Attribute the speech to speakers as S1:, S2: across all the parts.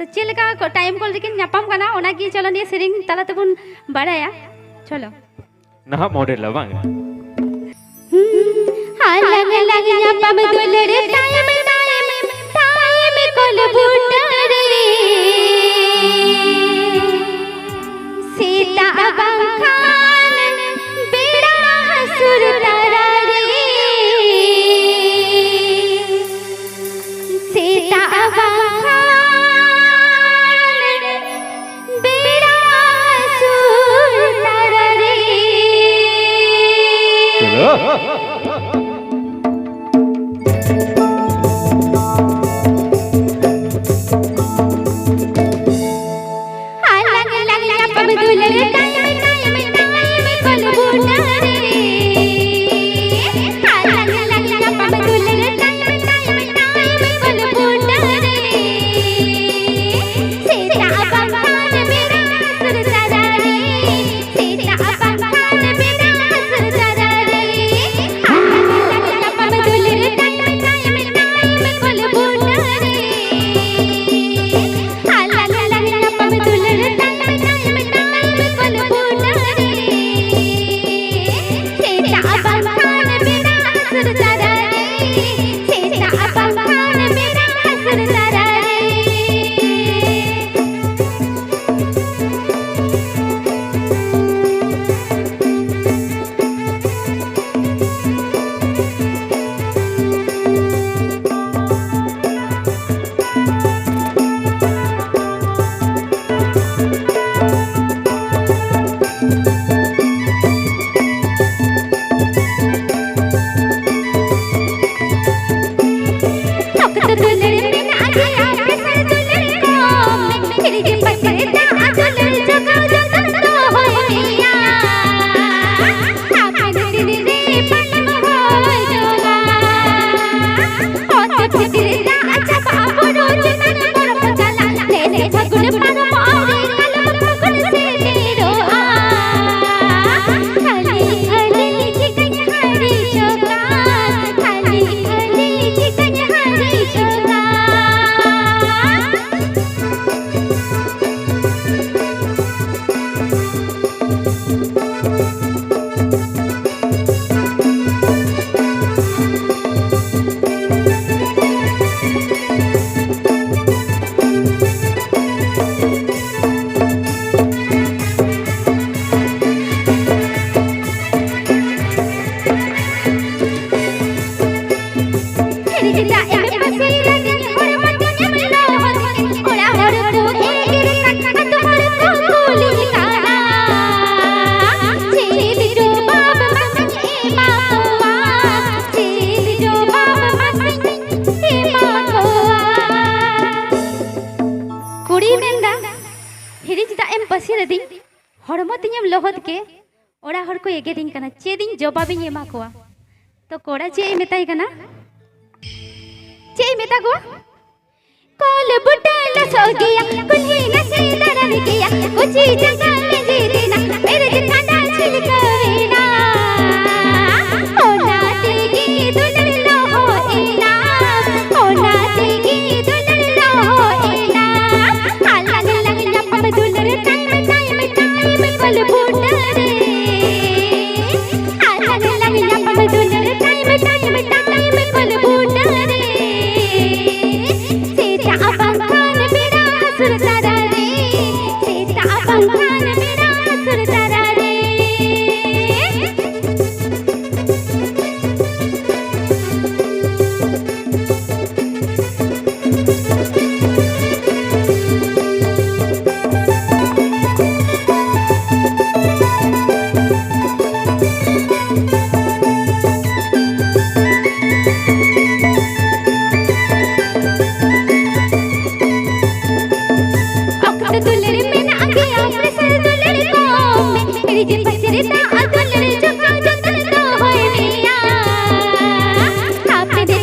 S1: तो चेलका टाइम को लेकिन नापाम करना ओना की चलो ने सेरिंग तला तबुन बड़ाया चलो
S2: ना मॉडल बांग
S1: लग लग नापाम दुलरे टाइम कोल बुटरे सीता बंखान बेड़ा हसुर तारा रे सीता बंखान बेड़ा हसुर तारा रे
S2: चलो
S1: हड़मो तीन लहद के ओरा हर को एगेदिन कना चेदिन जवाबिन एमा कोआ तो कोड़ा चे मेताई कना चे मेता को कॉल बुटल सोगिया कुल्ही नसी दरन किया कुची जंगल जीतना मेरे जितना छिलकवेना होना तेगी दुल्हन लो हो इना होना तेगी दुल्हन लो हो इना लग लग जब दुल्हन कोल बुटरे लग लग जब दुल्हन टाइम कोल बुटरे सीता बंखान बेड़ा हसुर तारा रे सीता बंखान बेड़ा हसुर तारा रे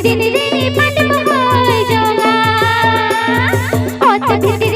S1: दिन रे पट मोय जोगा ओ तक